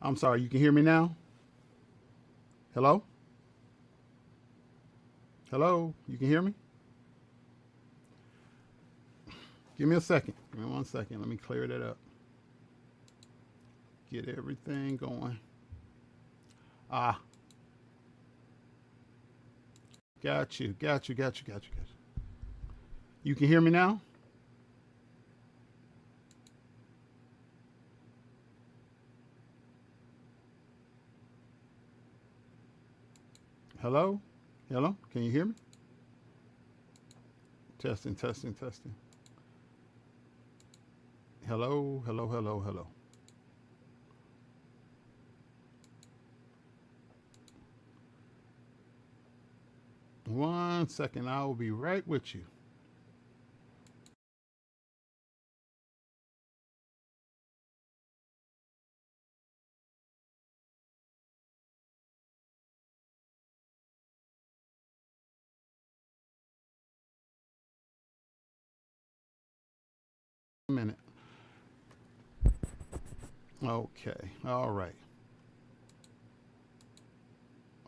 I'm sorry, you can hear me now? Hello? Hello? You can hear me? Give me a second. Give me 1 second. Let me clear that up. Get everything going. Ah, got you. You can hear me now? Hello? Hello? Can you hear me? Testing. Hello. 1 second. I will be right with you. A minute. Okay. All right.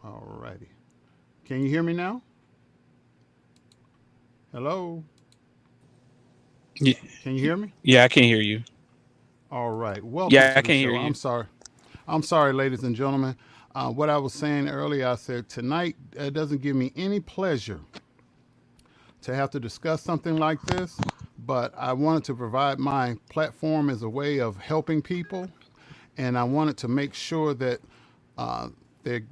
All righty. Can you hear me now? Hello? Yeah, Can you hear me? yeah, I can hear you. All right. Welcome Yeah, to I the can hear show. you. I'm sorry, ladies and gentlemen. What I was saying earlier, I said tonight it doesn't give me any pleasure to have to discuss something like this, but I wanted to provide my platform as a way of helping people, and I wanted to make sure that uh,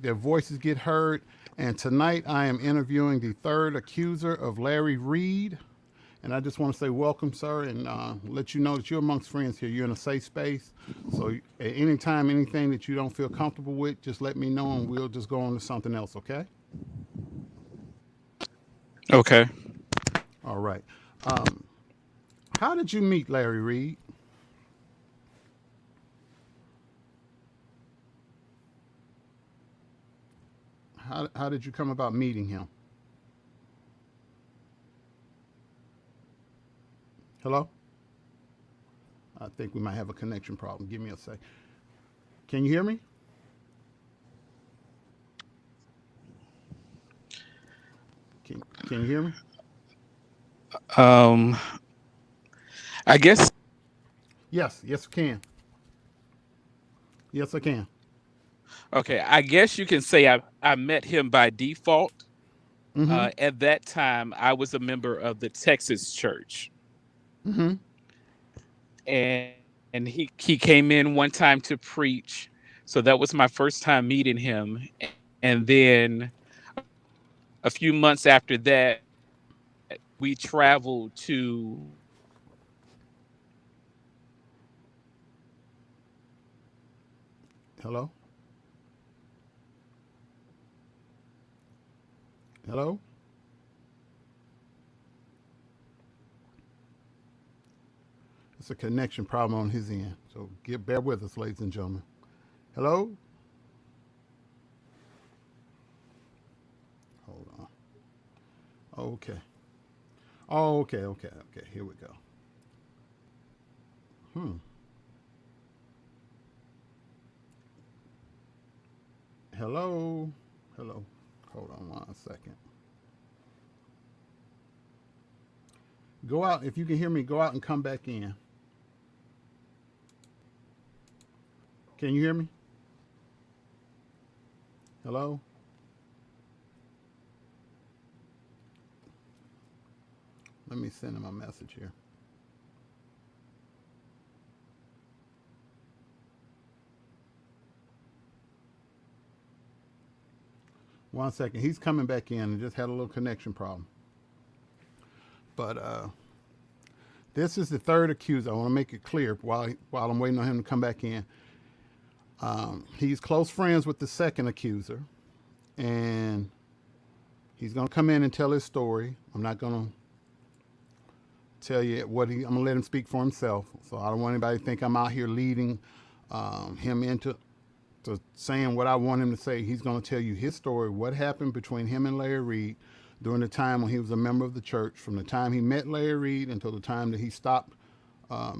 their voices get heard. And tonight I am interviewing the third accuser of Larry Reid. And I just want to say welcome, sir, and let you know that you're amongst friends here. You're in a safe space. So at any time, anything that you don't feel comfortable with, just let me know and we'll just go on to something else, okay? Okay. All right. Um, how did you meet Larry Reid? How did you come about meeting him? Hello? I think we might have a connection problem. Give me a sec. Can you hear me? Can you hear me? Um, I guess Yes, I can. Yes, I can. okay. I guess you can say I met him by default. Mm-hmm. At that time, I was a member of the Texas church, Mm-hmm. and he came in one time to preach. So that was my first time meeting him. And then a few months after that, we traveled to Hello? Hello? It's a connection problem on his end. So bear with us, ladies and gentlemen. Hello? Hold on. Okay. Oh, okay. Here we go. Hmm. Hello? Hello? Hold on 1 second. Go out. If you can hear me, go out and come back in. Can you hear me? Hello? Let me send him a message here. 1 second. He's coming back in and just had a little connection problem. But this is the third accuser. I want to make it clear while I'm waiting on him to come back in. He's close friends with the second accuser, and he's going to come in and tell his story. I'm not going to tell you I'm going to let him speak for himself. So I don't want anybody to think I'm out here leading him into saying what I want him to say. He's going to tell you his story, what happened between him and Larry Reid during the time when he was a member of the church, from the time he met Larry Reid until the time that he stopped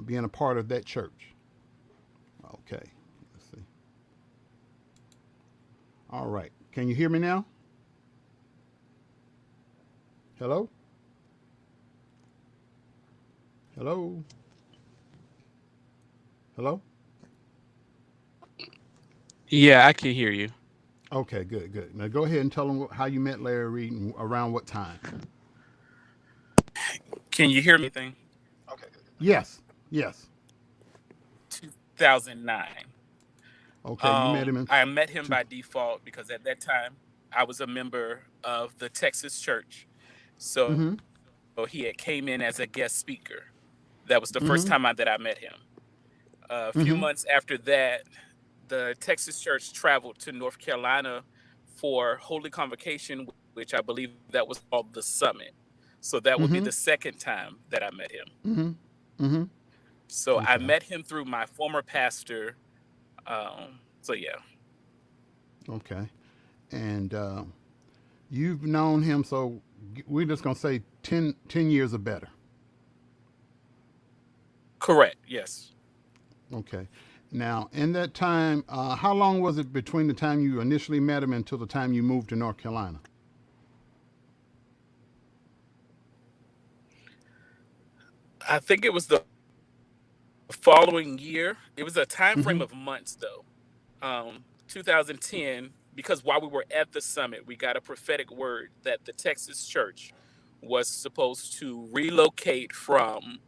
being a part of that church. Okay, let's see. All right. Can you hear me now? Hello? Hello? Hello? Yeah, I can hear you. Okay, good, good. Now go ahead and tell them how you met Larry Reid and around what time. Can you hear me? Anything? Yes, yes. 2009. Okay, you met him in I met him two. by default because at that time I was a member of the Texas church. So Mm-hmm. he had came in as a guest speaker. That was the first time Mm-hmm. that I met him. A few months Mm-hmm. after that, the Texas church traveled to North Carolina for Holy Convocation, which I believe that was called the Summit. So that would be the Mm-hmm. second time that I met him. Mm-hmm. Mm-hmm. So I Okay. met him through my former pastor. So yeah, Okay. And you've known him, so we're just gonna say 10 years or better. correct. Yes. Okay. Now, in that time, how long was it between the time you initially met him until the time you moved to North Carolina? I think it was the following year. It was a time frame of months Mm-hmm. though. 2010, because while we were at the summit, we got a prophetic word that the Texas church was supposed to relocate from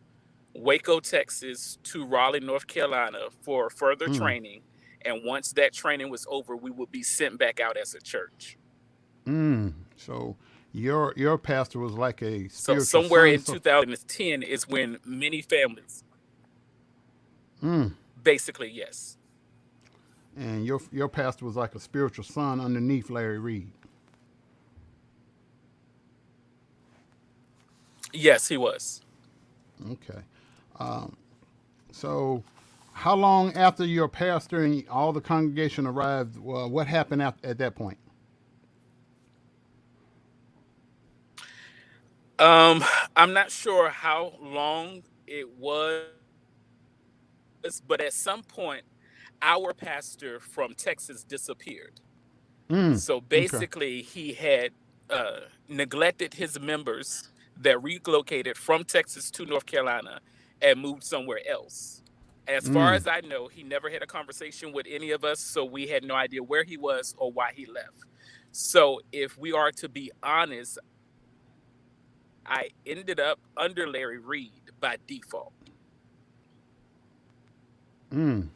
Waco, Texas to Raleigh, North Carolina for further Mm. training. And once that training was over, we would be sent back out as a church. Mm. So your pastor was like a So spiritual somewhere son. in So 2010 is when many families, mm. basically, yes. And your pastor was like a spiritual son underneath Larry Reid. Yes, he was. Okay. So how long after your pastor and all the congregation arrived? What happened at that point? Um, I'm not sure how long it was, but at some point, our pastor from Texas disappeared. So Mm. basically, he Okay. had neglected his members that relocated from Texas to North Carolina and moved somewhere else. As far as Mm. I know, he never had a conversation with any of us, so we had no idea where he was or why he left. So, if we are to be honest, I ended up under Larry Reid by default. Mm.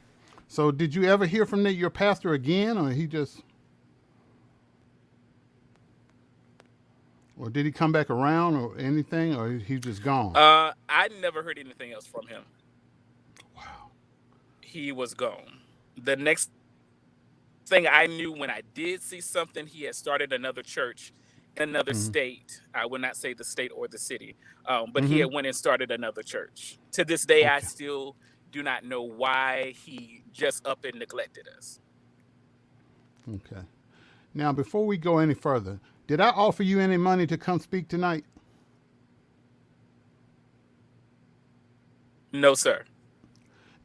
So did you ever hear from your pastor again, or he just, or did he come back around or anything, or he just gone? I never heard anything else from him. Wow. He was gone. The next thing I knew when I did see something, he had started another church in another state. Mm-hmm. I would not say the state or the city, but he had went Mm-hmm. and started another church. To this day, I Okay. still do not know why he just up and neglected us. Okay. Now, before we go any further, did I offer you any money to come speak tonight? No, sir.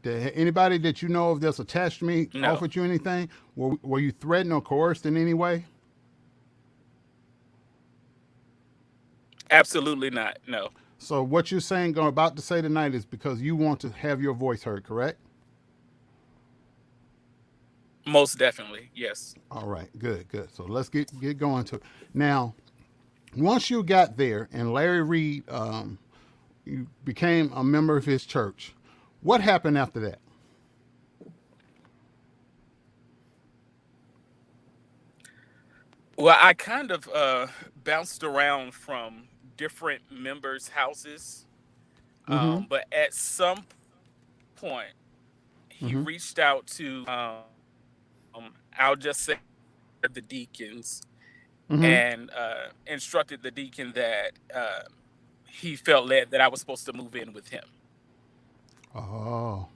Did anybody that you know of that's attached to me No, offered you anything? Were you threatened or coerced in any way? absolutely not. No, So what you're saying or about to say tonight is because you want to have your voice heard, correct? most definitely. Yes. All right, good, good. So let's get going to it. Now. Once you got there and Larry Reid, you became a member of his church, what happened after that? Well, I kind of bounced around from different members' houses. Mm-hmm. But at some point, he reached out Mm-hmm. to, I'll just say, the deacons and Mm-hmm. instructed the deacon that he felt led that I was supposed to move in with him. Oh.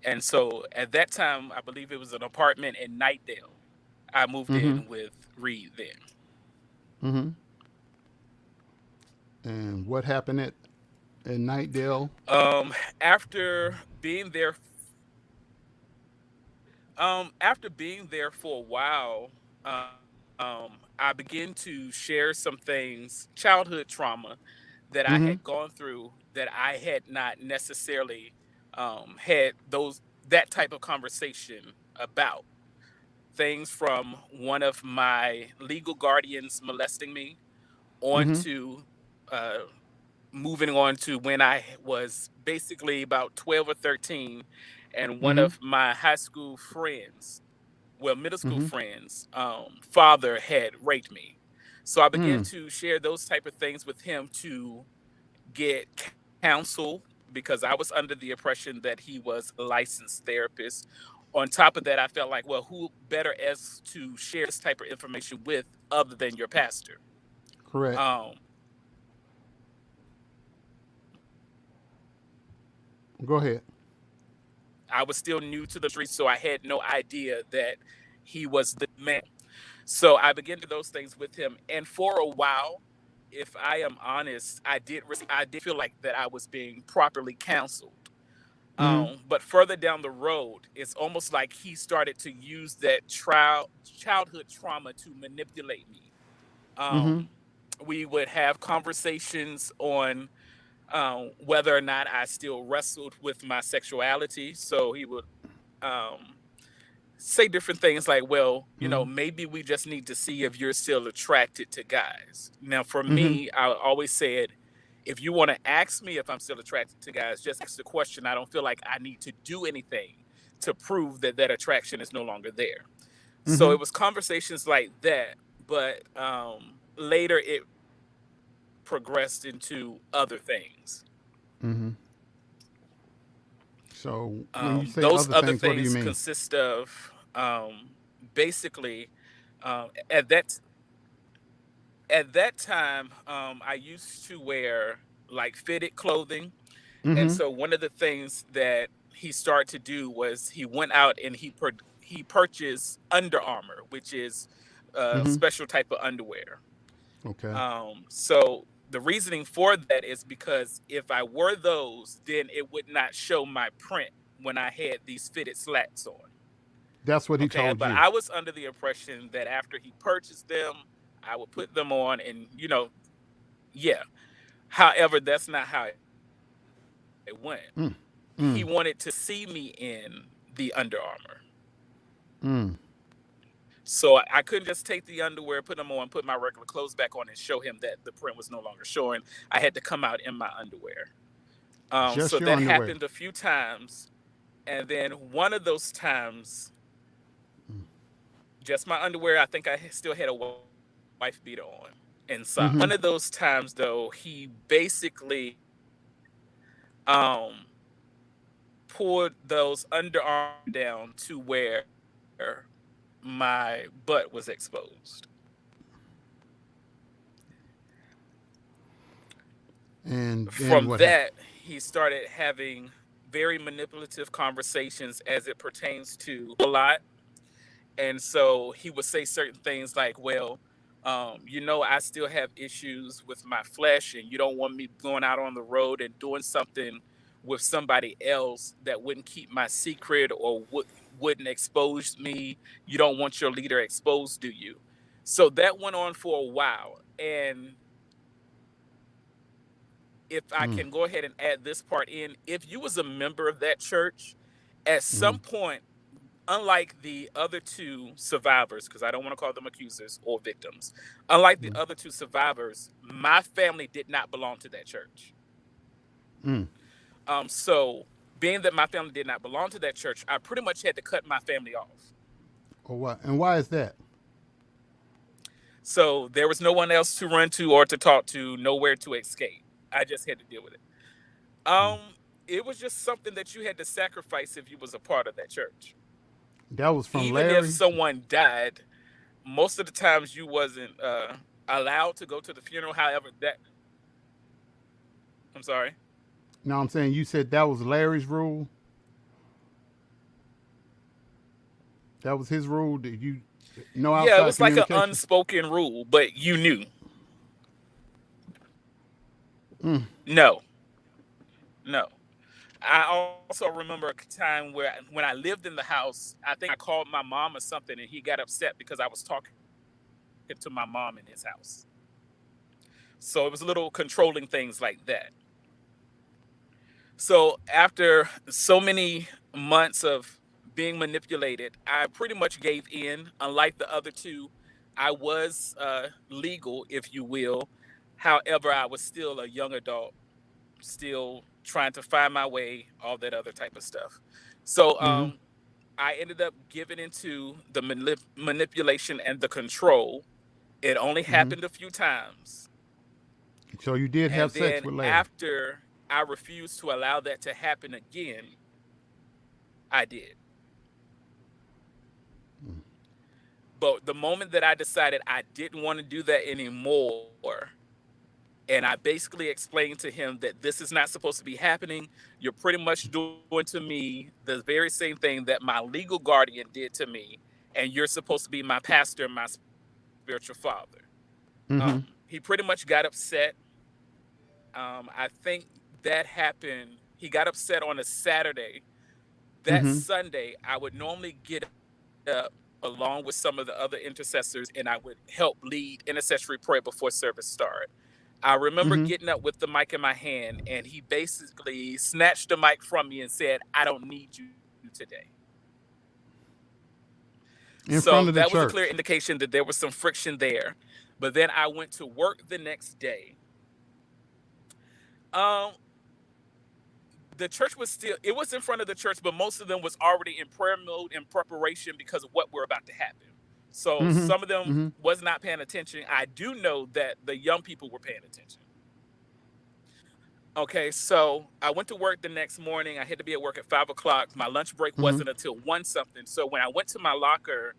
And so at that time, I believe it was an apartment in Nightdale. I moved Mm-hmm. in with Reed then. Mm-hmm. And what happened at Nightdale? After being there, after being there for a while, I began to share some things, childhood trauma that I Mm-hmm. had gone through that I had not necessarily had that type of conversation about. Things from one of my legal guardians molesting me, on Mm-hmm. to uh, moving on to when I was basically about 12 or 13, and one Mm-hmm. of my high school friends, well, middle school Mm-hmm. friends, father had raped me. So I began Mm. to share those type of things with him to get counsel, because I was under the impression that he was a licensed therapist. On top of that, I felt like, well, who better as to share this type of information with other than your pastor? Correct. Um, Go ahead. I was still new to the streets, so I had no idea that he was the man. So I began to do those things with him, and for a while, if I am honest, I did feel like that I was being properly counseled. Mm-hmm. But further down the road, it's almost like he started to use that childhood trauma to manipulate me. Mm-hmm. Um, we would have conversations on whether or not I still wrestled with my sexuality. So he would um, say different things like, well, Mm-hmm. maybe we just need to see if you're still attracted to guys. Now, for Mm-hmm. me, I always said, if you want to ask me if I'm still attracted to guys, just ask the question. I don't feel like I need to do anything to prove that that attraction is no longer there. So Mm-hmm. it was conversations like that, but later it progressed into other things. Mm-hmm. So when you say Those other other things, what do you things mean? consist of basically at that time, I used to wear like fitted clothing. And Mm-hmm. so one of the things that he started to do was he went out and he purchased Under Armour, which is a Mm-hmm. special type of underwear. Okay. So the reasoning for that is because if I wore those, then it would not show my print when I had these fitted slacks on. That's what he Okay, told but you. I was under the impression that after he purchased them, I would put them on, and yeah. However, that's not how it went. He Mm. wanted to Mm. see me in the Under Armour. Mm. So I couldn't just take the underwear, put them on, put my regular clothes back on, and show him that the print was no longer showing. I had to come out in my underwear. So Just your that underwear. happened a few times. And then one of those times, just my underwear, I think I still had a wife beater on inside. One of Mm-hmm. those times, though, he basically um, pulled those underarm down to where my butt was exposed. And From then what happened? that, he started having very manipulative conversations as it pertains to a lot. And so he would say certain things like, well, I still have issues with my flesh, and you don't want me going out on the road and doing something with somebody else that wouldn't keep my secret or wouldn't expose me. You don't want your leader exposed, do you? So that went on for a while. And if I Mm. can go ahead and add this part in, if you was a member of that church, at Mm-hmm. some point, unlike the other two survivors, because I don't want to call them accusers or victims, unlike the other two survivors, my family did not belong to that church. Mm. So being that my family did not belong to that church, I pretty much had to cut my family off. Or what? And why is that? So there was no one else to run to or to talk to, nowhere to escape. I just had to deal with it. Um, it was just something that you had to sacrifice if you was a part of that church. That was from Even if Larry. someone died, most of the times you wasn't allowed to go to the funeral. However, that I'm sorry. No, I'm saying you said that was Larry's rule. That was his rule. Did you no Yeah, it outside was like an communication? unspoken rule, but you knew. Mm. No, no. I also remember a time where when I lived in the house, I think I called my mom or something, and he got upset because I was talking to my mom in his house. So it was little controlling things like that. So after so many months of being manipulated, I pretty much gave in. Unlike the other two, I was legal, if you will. However, I was still a young adult, still trying to find my way, all that other type of stuff. So Mm-hmm. I ended up giving into the manipulation and the control. It only Mm-hmm. happened a few times. So you did have And sex then with Larry. after I refused to allow that to happen again, I did. But the moment that I decided I didn't want to do that anymore, and I basically explained to him that this is not supposed to be happening, you're pretty much doing to me the very same thing that my legal guardian did to me, and you're supposed to be my pastor and my spiritual father. Mm-hmm. He pretty much got upset. I think that happened. He got upset on a Saturday. That Mm-hmm. Sunday, I would normally get up along with some of the other intercessors, and I would help lead intercessory prayer before service started. I remember Mm-hmm. getting up with the mic in my hand, and he basically snatched the mic from me and said, "I don't need you today." So In front that of was the a clear church. indication that there was some friction there. But then I went to work the next day. Um, the church was still, it was in front of the church, but most of them was already in prayer mode in preparation because of what were about to happen. So Mm-hmm. some of them Mm-hmm. was not paying attention. I do know that the young people were paying attention. Okay, so I went to work the next morning. I had to be at work at 5 o'clock. My lunch break Mm-hmm. wasn't until one something. So when I went to my locker,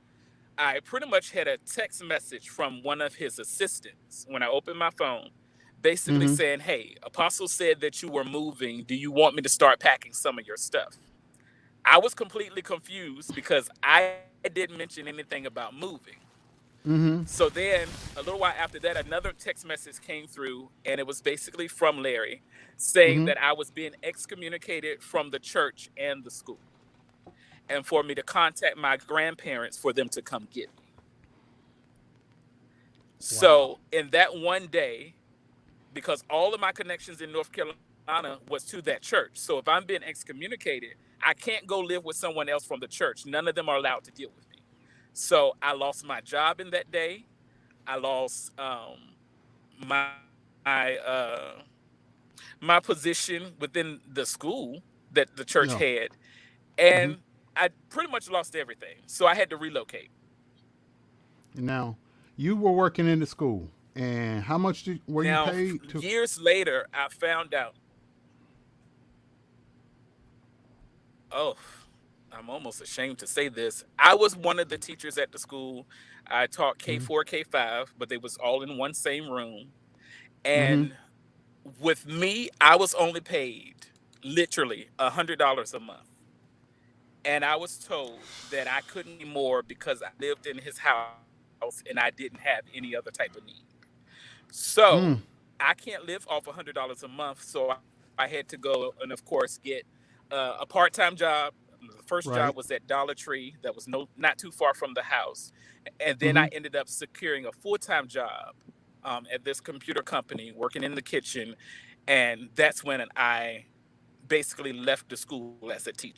I pretty much had a text message from one of his assistants when I opened my phone, basically Mm-hmm. saying, "Hey, Apostle said that you were moving. Do you want me to start packing some of your stuff?" I was completely confused because I didn't mention anything about moving. Mm-hmm. So then, a little while after that, another text message came through, and it was basically from Larry saying Mm-hmm. that I was being excommunicated from the church and the school, and for me to contact my grandparents for them to come get me. Wow. So, in that one day, because all of my connections in North Carolina was to that church. So, if I'm being excommunicated, I can't go live with someone else from the church. None of them are allowed to deal with me. So, I lost my job in that day. I lost my my position within the school that the church Yeah. had, Mm-hmm. and I pretty much lost everything. So I had to relocate. Now, you were working in the school, and how much were you Now, paid to? years later, I found out. Oh, I'm almost ashamed to say this. I was one of the teachers at the school. I taught Mm-hmm. K4, K5, but they was all in one same room. Mm-hmm. And with me, I was only paid literally $100 a month. And I was told that I couldn't be more because I lived in his house and I didn't have any other type of need. So Mm. I can't live off $100 a month. So I had to go and, of course, get a part-time job. The first job was Right. at Dollar Tree. That was not too far from the house. And then I Mm-hmm. ended up securing a full-time job at this computer company, working in the kitchen. And that's when I basically left the school as a teacher.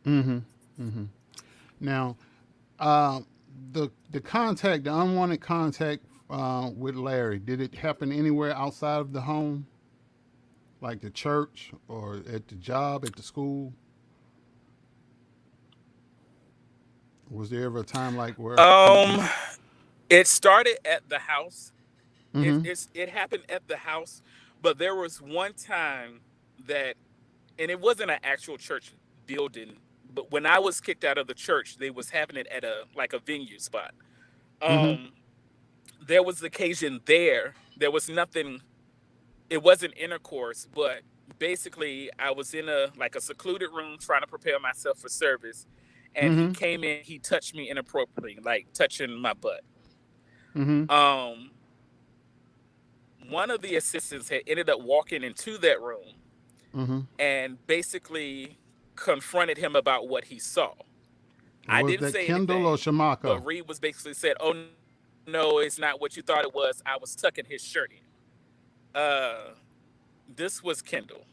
Mm-hmm. Mm-hmm. Now, uh, the contact, the unwanted contact with Larry, did it happen anywhere outside of the home, like the church or at the job, at the school? Was there ever a time like where Um, it started at the house. Mm-hmm. It happened at the house, but there was one time that, and it wasn't an actual church building, but when I was kicked out of the church, they was having it at a like a venue spot. Mm-hmm. Um, there was occasion there. There was nothing. It wasn't intercourse, but basically I was in a like a secluded room trying to prepare myself for service, and he Mm-hmm. came in. He touched me inappropriately, like touching my butt. Mm-hmm. Um, one of the assistants had ended up walking into that room, Mm-hmm. and basically confronted him about what he saw. I Was didn't that say Kendall or anything, but Shamako? Reed was basically said, "Oh no, it's not what you thought it was. I was tucking his shirt in." This was Kendall.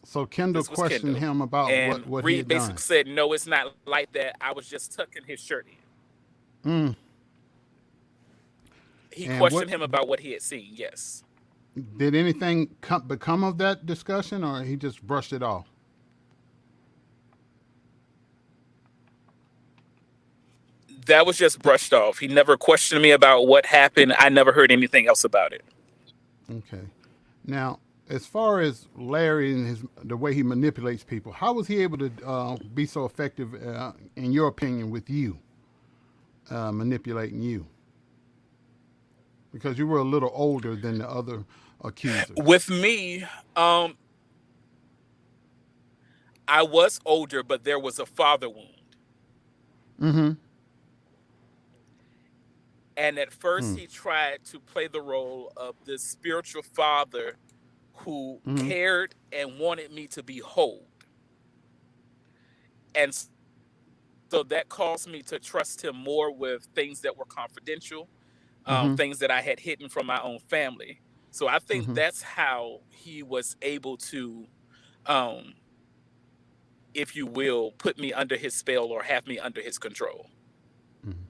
So Kendall This was questioned Kendall, him about and what he Reed had basically done. said, "No, it's not like that. I was just tucking his shirt in." Mm. He And questioned what him about what he had seen. Yes, did anything become of that discussion, or he just brushed it off? that was just brushed off. He never questioned me about what happened. I never heard anything else about it. Okay. Now, as far as Larry and the way he manipulates people, how was he able to be so effective, in your opinion, with you, manipulating you? Because you were a little older than the other accusers. With me, I was older, but there was a father wound. Mm-hmm. And at first, Mm. he tried to play the role of this spiritual father who Mm-hmm. cared and wanted me to be whole. And so that caused me to trust him more with things that were confidential, Mm-hmm. things that I had hidden from my own family. So I think Mm-hmm. that's how he was able to, um, if you will, put me under his spell or have me under his control. Mm-hmm.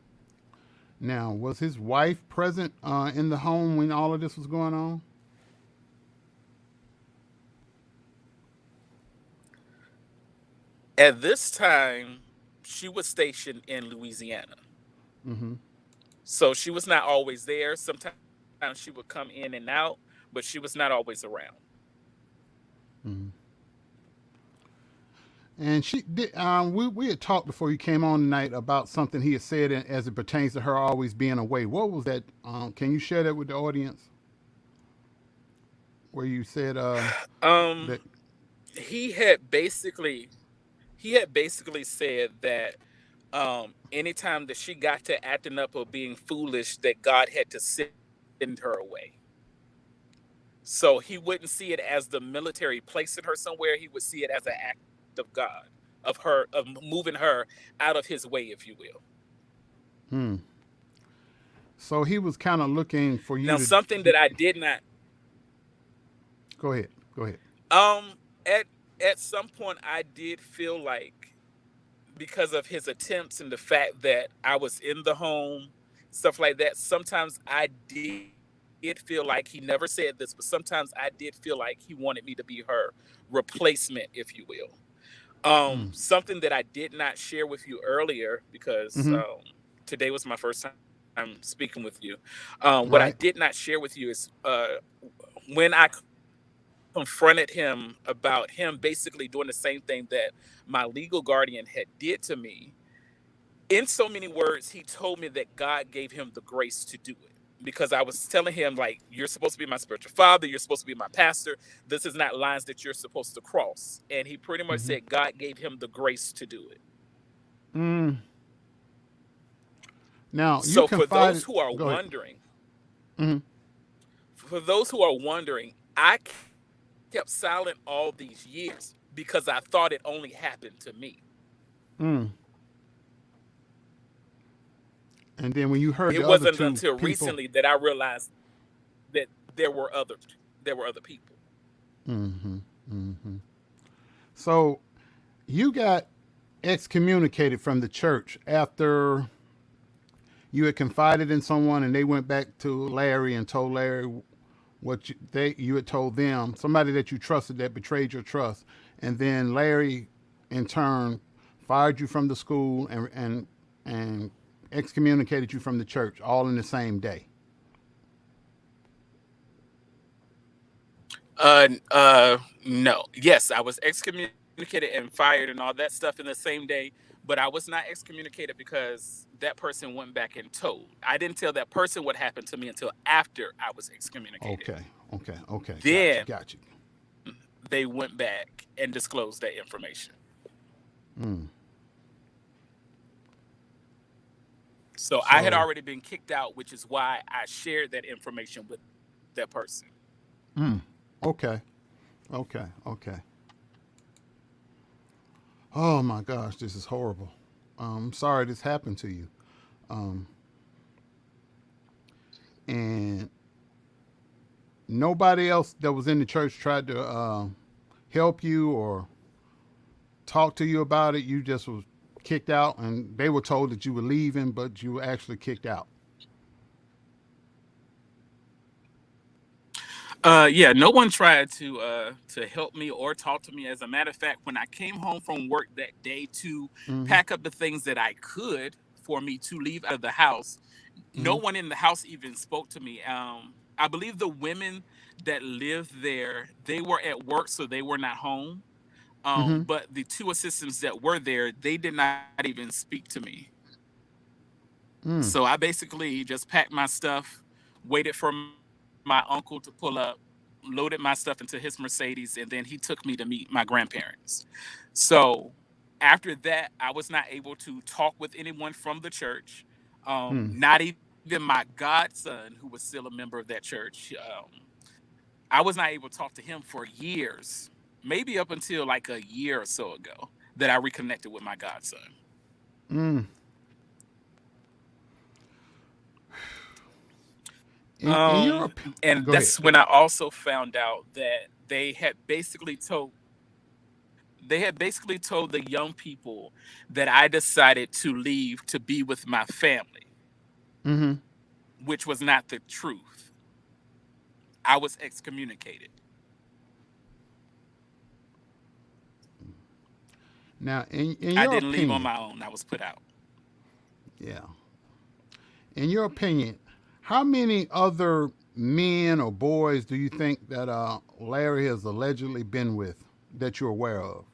Now, was his wife present in the home when all of this was going on? At this time, she was stationed in Louisiana. Mm-hmm. So she was not always there. Sometimes she would come in and out, but she was not always around. Mm-hmm. And she did. We had talked before you came on tonight about something he had said as it pertains to her always being away. What was that? Can you share that with the audience? Where you said Um, that. he had basically he had basically said that anytime that she got to acting up or being foolish, that God had to send her away. So he wouldn't see it as the military placing her somewhere. He would see it as an act of God, of moving her out of his way, if you will. Hmm. So he was kind of looking for Now, you to. something that I did not Go ahead. Go ahead. um at some point I did feel like, because of his attempts and the fact that I was in the home, stuff like that, sometimes I did feel like, he never said this, but sometimes I did feel like he wanted me to be her replacement, if you will. Mm. Something that I did not share with you earlier, because Mm-hmm. today was my first time speaking with you. What I did Right. not share with you is, when I confronted him about him basically doing the same thing that my legal guardian had did to me. In so many words, he told me that God gave him the grace to do it, because I was telling him, like, you're supposed to be my spiritual father, you're supposed to be my pastor, this is not lines that you're supposed to cross. And he pretty much Mm-hmm. said God gave him the grace to do it. Mm. Now you So for those confided. who are Go ahead. wondering, Mm-hmm. I kept silent all these years because I thought it only happened to me. Mm. And then when you heard It the other wasn't two until people. recently that I realized that there were other people. Mm-hmm. Mm-hmm. So you got excommunicated from the church after you had confided in someone, and they went back to Larry and told Larry what you had told them, somebody that you trusted that betrayed your trust, and then Larry in turn fired you from the school and excommunicated you from the church all in the same day. No. Yes, I was excommunicated and fired and all that stuff in the same day, but I was not excommunicated because that person went back and told. I didn't tell that person what happened to me until after I was excommunicated. Okay, okay, okay, gotcha, Then gotcha. they went back and disclosed that information. Mm. So I had So, already been kicked out, which is why I shared that information with that person. mm, okay. Okay. Okay. Oh my gosh, this is horrible. Sorry this happened to you. Um, and nobody else that was in the church tried to help you or talk to you about it. You just was kicked out, and they were told that you were leaving, but you were actually kicked out. Yeah, no one tried to help me or talk to me. As a matter of fact, when I came home from work that day to Mm-hmm. pack up the things that I could for me to leave out of the house, no Mm-hmm. one in the house even spoke to me. I believe the women that lived there, they were at work, so they were not home. Mm-hmm. But the two assistants that were there, they did not even speak to me. Mm. So I basically just packed my stuff, waited for my uncle to pull up, loaded my stuff into his Mercedes, and then he took me to meet my grandparents. So after that, I was not able to talk with anyone from the church, Mm. not even my godson, who was still a member of that church. I was not able to talk to him for years, maybe up until like a year or so ago that I reconnected with my godson. Mm. In your And go ahead. that's when I also found out that they had basically told the young people that I decided to leave to be with my family, Mm-hmm. which was not the truth. I was excommunicated. Now, in I your didn't leave on opinion, my own. I was put out. yeah, in your opinion, how many other men or boys do you think that Larry has allegedly been with that you're aware of,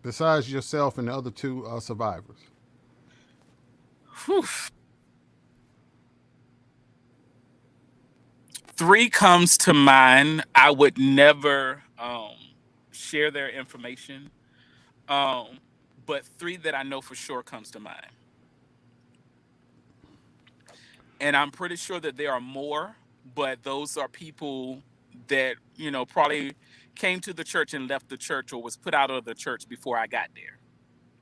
besides yourself and the other two survivors? Whew. Three comes to mind. I would never share their information. Um, but three that I know for sure comes to mind. And I'm pretty sure that there are more, but those are people that, probably came to the church and left the church or was put out of the church before I got there.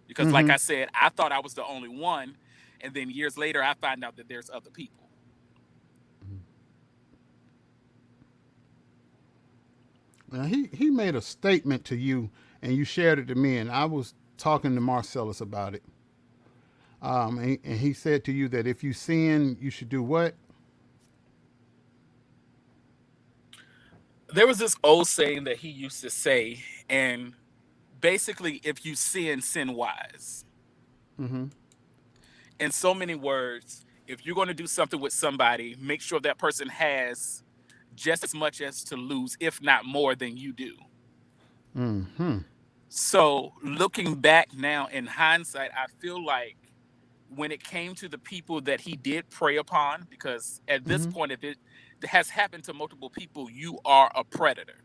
Because like Mm-hmm. I said, I thought I was the only one, and then years later I find out that there's other people. Now he made a statement to you, and you shared it to me, and I was talking to Marcellus about it. And he said to you that if you sin, you should do what? There was this old saying that he used to say, and basically, if you sin, sin wise. Mm-hmm. In so many words, if you're going to do something with somebody, make sure that person has just as much as to lose, if not more than you do. Mm-hmm. So, looking back now in hindsight, I feel like when it came to the people that he did prey upon, because at this Mm-hmm. point, if it has happened to multiple people, you are a predator.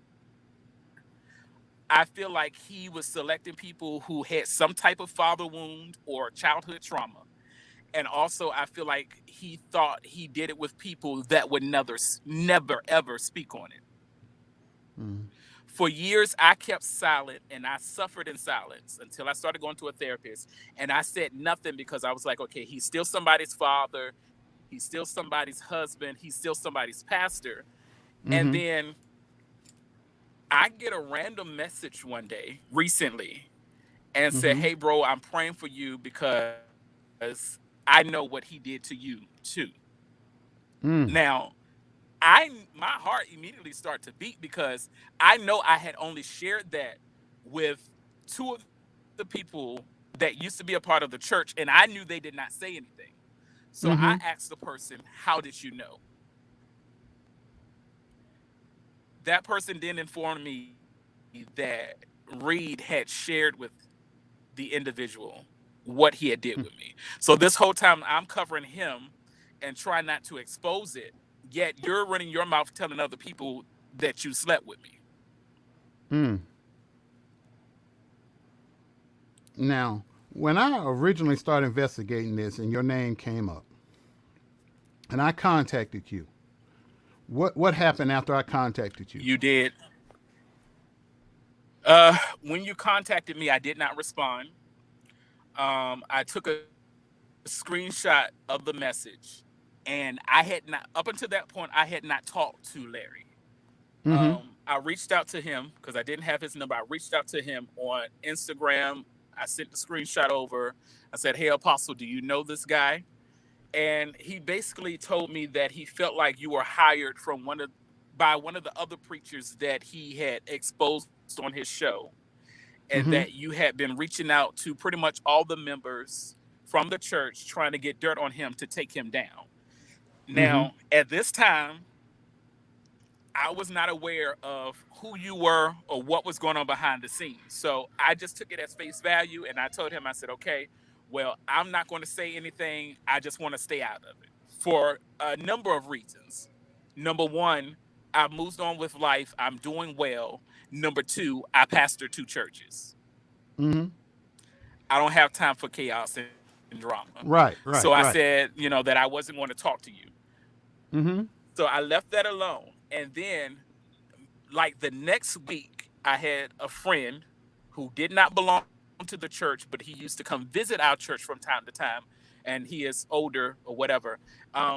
I feel like he was selecting people who had some type of father wound or childhood trauma. And also, I feel like he thought he did it with people that would never, ever speak on it. Mm-hmm. For years, I kept silent and I suffered in silence until I started going to a therapist. And I said nothing because I was like, okay, he's still somebody's father. He's still somebody's husband. He's still somebody's pastor. And Mm-hmm. then I get a random message one day recently and said, Mm-hmm. hey, bro, I'm praying for you because I know what he did to you too. Mm. Now, my heart immediately started to beat because I know I had only shared that with two of the people that used to be a part of the church, and I knew they did not say anything. So I Mm-hmm. asked the person, how did you know? That person then informed me that Reed had shared with the individual what he had did with me. So this whole time I'm covering him and trying not to expose it, yet you're running your mouth telling other people that you slept with me. Mm. Now, when I originally started investigating this and your name came up and I contacted you, What happened after I contacted you? You did. When you contacted me, I did not respond. I took a screenshot of the message, and I had not, up until that point, I had not talked to Larry. Mm-hmm. I reached out to him because I didn't have his number. I reached out to him on Instagram. I sent the screenshot over. I said, "Hey, Apostle, do you know this guy?" And he basically told me that he felt like you were hired from by one of the other preachers that he had exposed on his show, and that Mm-hmm. you had been reaching out to pretty much all the members from the church trying to get dirt on him to take him down. Mm-hmm. Now, at this time, I was not aware of who you were or what was going on behind the scenes. So I just took it as face value, and I told him, I said, okay, well, I'm not going to say anything. I just want to stay out of it for a number of reasons. Number one, I moved on with life. I'm doing well. Number two, I pastor two churches. Mm-hmm. I don't have time for chaos and drama. Right. So I Right. said, Right. that I wasn't going to talk to you. Mm-hmm. So I left that alone. And then, like the next week, I had a friend who did not belong to the church, but he used to come visit our church from time to time. And he is older or whatever.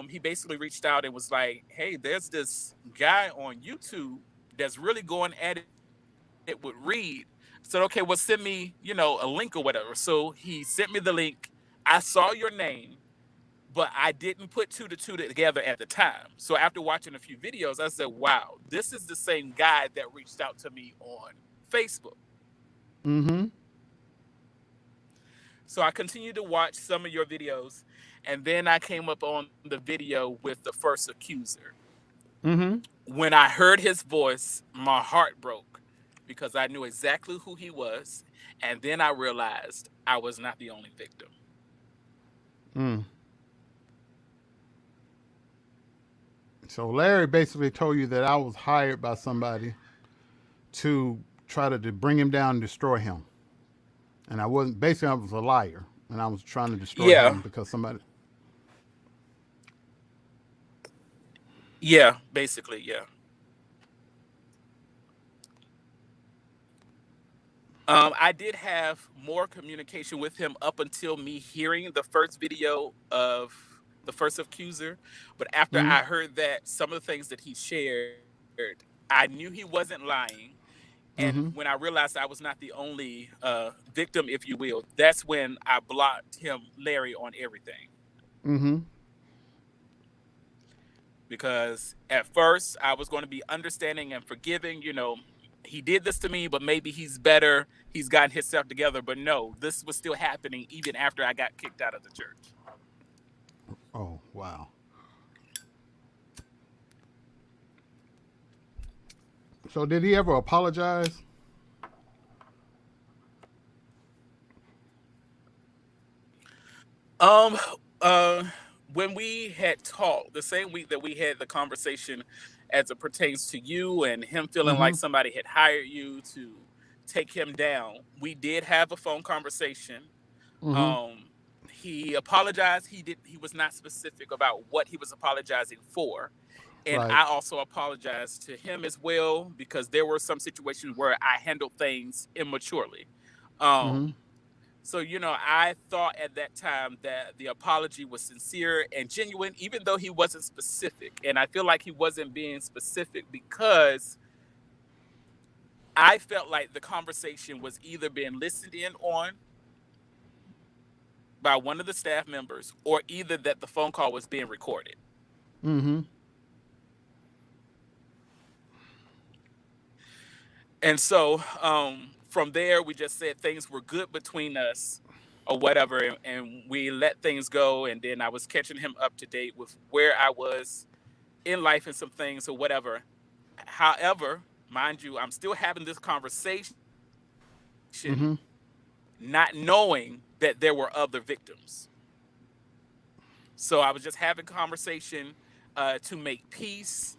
He basically reached out and was like, "Hey, there's this guy on YouTube that's really going at it with Reed." I said, "Okay, well, send me, a link or whatever." So he sent me the link. I saw your name, but I didn't put two to two together at the time. So after watching a few videos, I said, "Wow, this is the same guy that reached out to me on Facebook." Mm-hmm. So I continued to watch some of your videos, and then I came up on the video with the first accuser. Mm-hmm. When I heard his voice, my heart broke because I knew exactly who he was, and then I realized I was not the only victim. Mm. So Larry basically told you that I was hired by somebody to try to bring him down and destroy him. And I wasn't, basically, I was a liar. And I was trying to destroy Yeah, him because somebody. yeah, basically, yeah. I did have more communication with him up until me hearing the first video of the first accuser. But after Mm-hmm. I heard that some of the things that he shared, I knew he wasn't lying. And when I Mm-hmm. realized I was not the only victim, if you will, that's when I blocked him, Larry, on everything. Mm-hmm. Because at first I was going to be understanding and forgiving. He did this to me, but maybe he's better. He's gotten himself together. But no, this was still happening even after I got kicked out of the church. Oh, wow. So did he ever apologize? Um, uh, when we had talked the same week that we had the conversation as it pertains to you and him feeling Mm-hmm. like somebody had hired you to take him down, we did have a phone conversation. Mm-hmm. Um, he apologized. He was not specific about what he was apologizing for. And Right. I also apologized to him as well because there were some situations where I handled things immaturely. Mm-hmm. Um, so, I thought at that time that the apology was sincere and genuine, even though he wasn't specific. And I feel like he wasn't being specific because I felt like the conversation was either being listened in on by one of the staff members or either that the phone call was being recorded. Mm-hmm. And so from there, we just said things were good between us or whatever, and we let things go. And then I was catching him up to date with where I was in life and some things or whatever. However, mind you, I'm still having this conversation, Mm-hmm. not knowing that there were other victims. So I was just having conversation to make peace,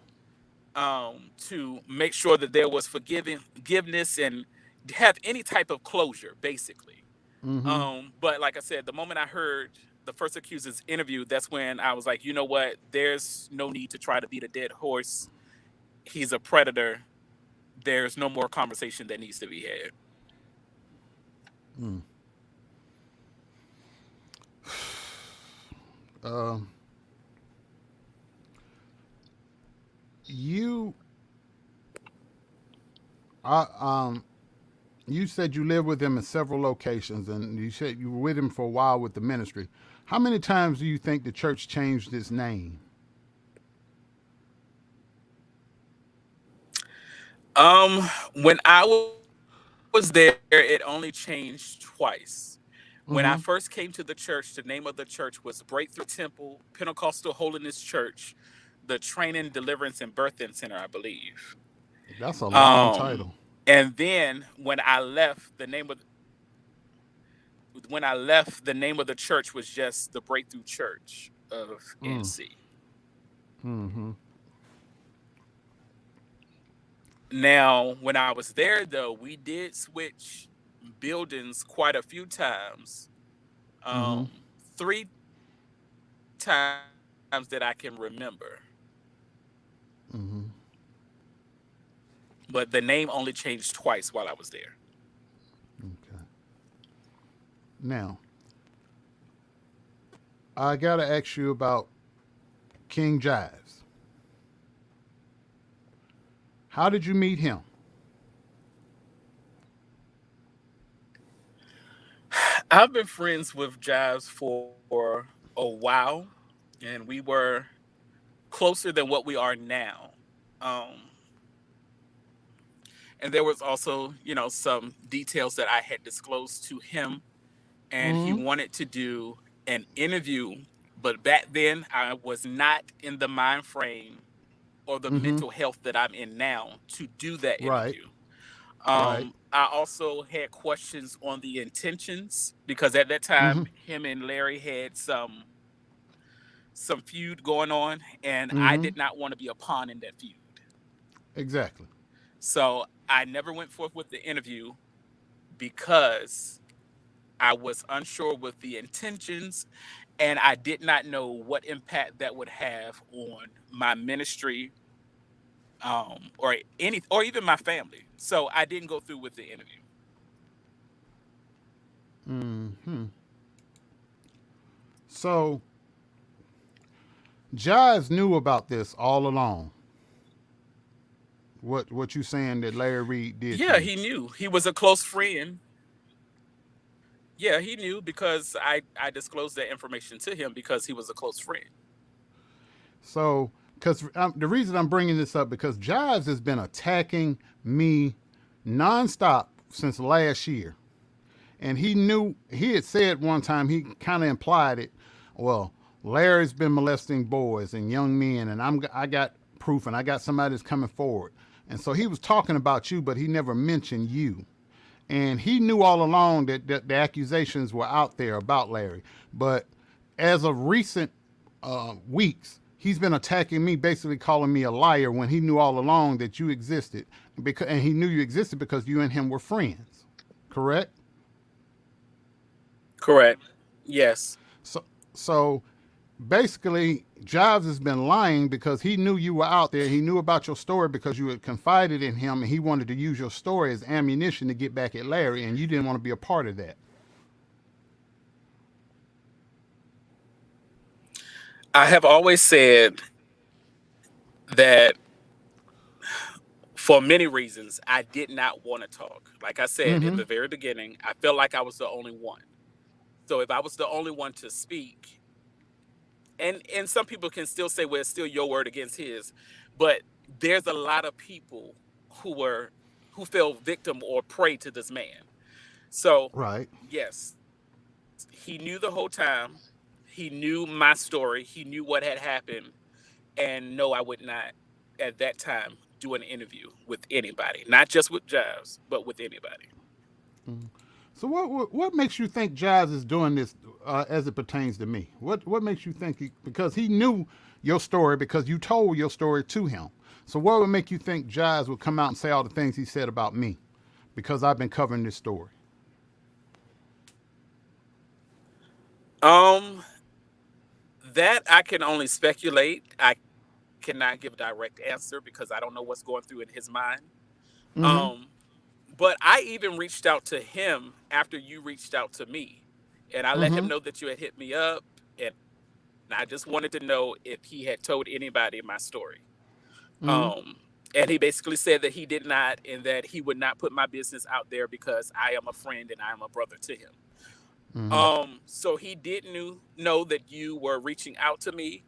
to make sure that there was forgiveness and have any type of closure, basically. Mm-hmm. But like I said, the moment I heard the first accuser's interview, that's when I was like, you know what? There's no need to try to beat a dead horse. He's a predator. There's no more conversation that needs to be had. Mm. Uh, you, you said you lived with him in several locations, and you said you were with him for a while with the ministry. How many times do you think the church changed its name? Um, when I was there, it only changed twice. When I Mm-hmm. first came to the church, the name of the church was Breakthrough Temple Pentecostal Holiness Church, the Training, Deliverance, and Birthing Center, I believe. That's a long Um, title. and then when I left, the name of the church was just the Breakthrough Church of Mm. NC. Mm-hmm. Now, when I was there, though, we did switch buildings quite a few times. Mm-hmm. Um, 3 times that I can remember, Mm-hmm. but the name only changed twice while I was there. Okay. Now, I gotta ask you about King Jives. How did you meet him? I've been friends with Jives for a while, and we were closer than what we are now. Um, and there was also, some details that I had disclosed to him, and he Mm-hmm. wanted to do an interview. But back then, I was not in the mind frame or the Mm-hmm. mental health that I'm in now to do that Right. interview. Right. I also had questions on the intentions because at that Mm-hmm. time, him and Larry had some feud going on, and I Mm-hmm. did not want to be a pawn in that feud. Exactly. So I never went forth with the interview because I was unsure with the intentions, and I did not know what impact that would have on my ministry, or even my family. So I didn't go through with the interview. Mm-hmm. So Jives knew about this all along. What you saying that Larry Reid did to Yeah, you? he knew. He was a close friend. Yeah, he knew because I disclosed that information to him because he was a close friend. So, because the reason I'm bringing this up because Jives has been attacking me nonstop since last year, and he knew he had said one time he kind of implied it. Well, Larry's been molesting boys and young men, and I got proof, and I got somebody that's coming forward, and so he was talking about you, but he never mentioned you. And he knew all along that the accusations were out there about Larry. But as of recent weeks, he's been attacking me, basically calling me a liar when he knew all along that you existed. And he knew you existed because you and him were friends. Correct? Correct. Yes. So, so basically, Jives has been lying because he knew you were out there. He knew about your story because you had confided in him, and he wanted to use your story as ammunition to get back at Larry, and you didn't want to be a part of that. I have always said that for many reasons, I did not want to talk. Like I said in Mm-hmm. the very beginning, I felt like I was the only one. So if I was the only one to speak, and some people can still say, well, it's still your word against his, but there's a lot of people who were who fell victim or prey to this man. So Right. yes, he knew the whole time. He knew my story. He knew what had happened. And no, I would not at that time do an interview with anybody, not just with Jives, but with anybody. Mm-hmm. So what makes you think Jives is doing this as it pertains to me? What makes you think because he knew your story because you told your story to him. So what would make you think Jives would come out and say all the things he said about me because I've been covering this story? Um, That I can only speculate. I cannot give a direct answer because I don't know what's going through in his mind. Mm-hmm. Um, but I even reached out to him after you reached out to me, and I let him Mm-hmm. know that you had hit me up, and I just wanted to know if he had told anybody my story. Mm-hmm. And he basically said that he did not, and that he would not put my business out there because I am a friend and I am a brother to him. Mm-hmm. So he did know that you were reaching out to me,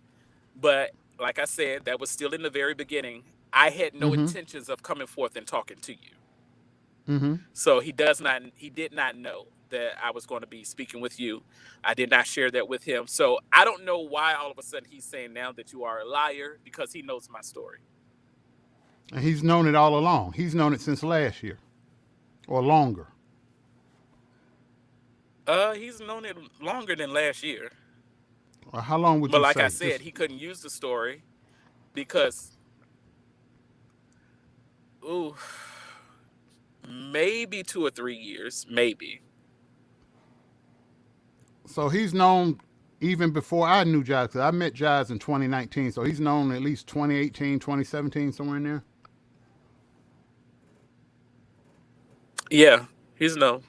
but like I said, that was still in the very beginning. I had no Mm-hmm. intentions of coming forth and talking to you. Mm-hmm. So he did not know that I was going to be speaking with you. I did not share that with him. So I don't know why all of a sudden he's saying now that you are a liar because he knows my story. And he's known it all along. He's known it since last year or longer. He's known it longer than last year. Or how long would But you like I say? said, Just he couldn't use the story because, ooh, maybe 2 or 3 years, maybe. so he's known even before I knew Jives. 'Cause I met Jives in 2019, so he's known at least 2018, 2017, somewhere in there. Yeah, he's no.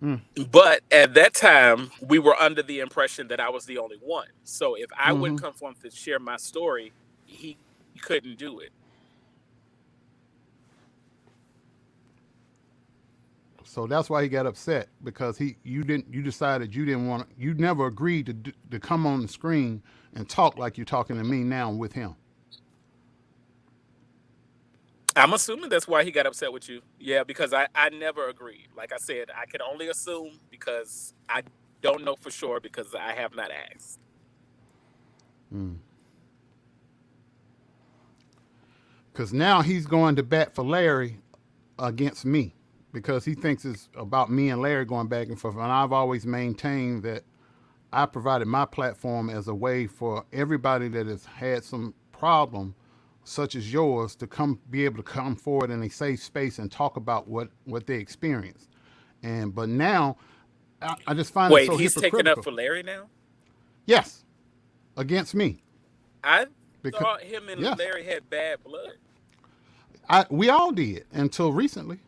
Mm. But at that time, we were under the impression that I was the only one. So if I Mm-hmm. wouldn't come forth to share my story, he couldn't do it. So that's why he got upset because you decided you didn't want you never agreed to come on the screen and talk like you're talking to me now with him. I'm assuming that's why he got upset with you. Yeah, because I never agreed. Like I said, I can only assume because I don't know for sure because I have not asked. Mm. Because now he's going to bat for Larry against me because he thinks it's about me and Larry going back and forth. And I've always maintained that I provided my platform as a way for everybody that has had some problem, such as yours, to come be able to come forward in a safe space and talk about what they experienced. And but now I just find it Wait, so he's taking up hypocritical. for Larry now? Yes, against me I because thought him and yes, Larry had bad blood. we all did until recently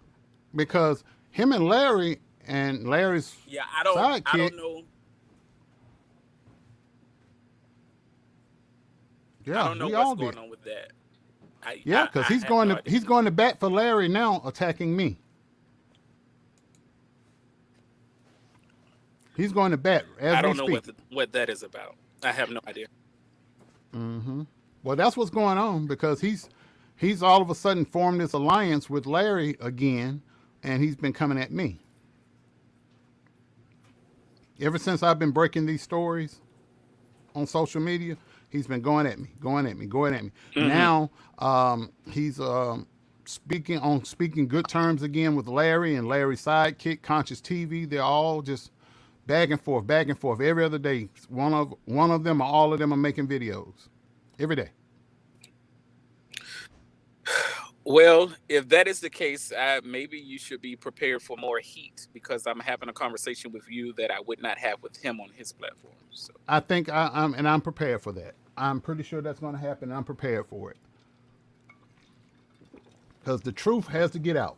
because him and Larry's Yeah, I sidekick, don't know. I yeah, don't know we what's all going did. on with that. Yeah, because I have no idea. he's going to bat for Larry now, attacking me. He's going to bat I as we don't know speak. what that is about. I have no idea. Hmm. Well, that's what's going on because he's all of a sudden formed this alliance with Larry again, and he's been coming at me ever since I've been breaking these stories on social media. He's been going at me, going at me, going at me. Hmm. Now he's speaking good terms again with Larry and Larry's sidekick, Conscious TV. They're all just back and forth every other day. One of them or all of them are making videos every day. Well, if that is the case, maybe you should be prepared for more heat because I'm having a conversation with you that I would not have with him on his platform. So, I think I'm prepared for that. I'm pretty sure that's going to happen. I'm prepared for it because the truth has to get out.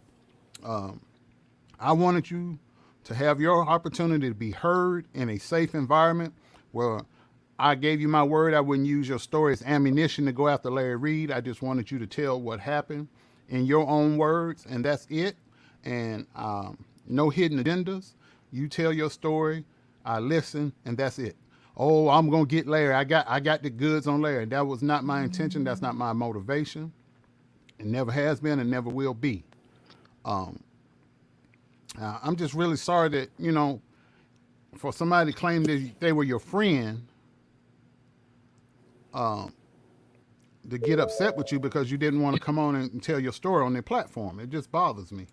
Um, I wanted you to have your opportunity to be heard in a safe environment where I gave you my word I wouldn't use your story as ammunition to go after Larry Reid. I just wanted you to tell what happened in your own words, and that's it. And no hidden agendas. You tell your story, I listen, and that's it. Oh, I'm gonna get Larry. I got the goods on Larry. That was not my intention. That's not my motivation. It never has been and never will be. Um, I'm just really sorry that for somebody to claim that they were your friend, um, to get upset with you because you didn't want to come on and tell your story on their platform. It just bothers me.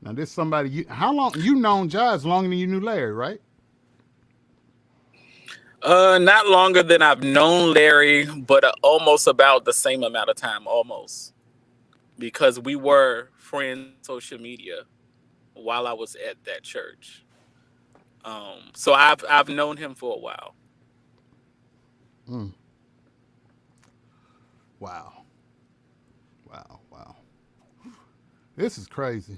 Now, this somebody how long you known Jives longer than you knew Larry, right? not longer than I've known Larry, but almost about the same amount of time, almost because we were friends on social media while I was at that church. So I've known him for a while. Mm. Wow. Wow. Wow. This is crazy.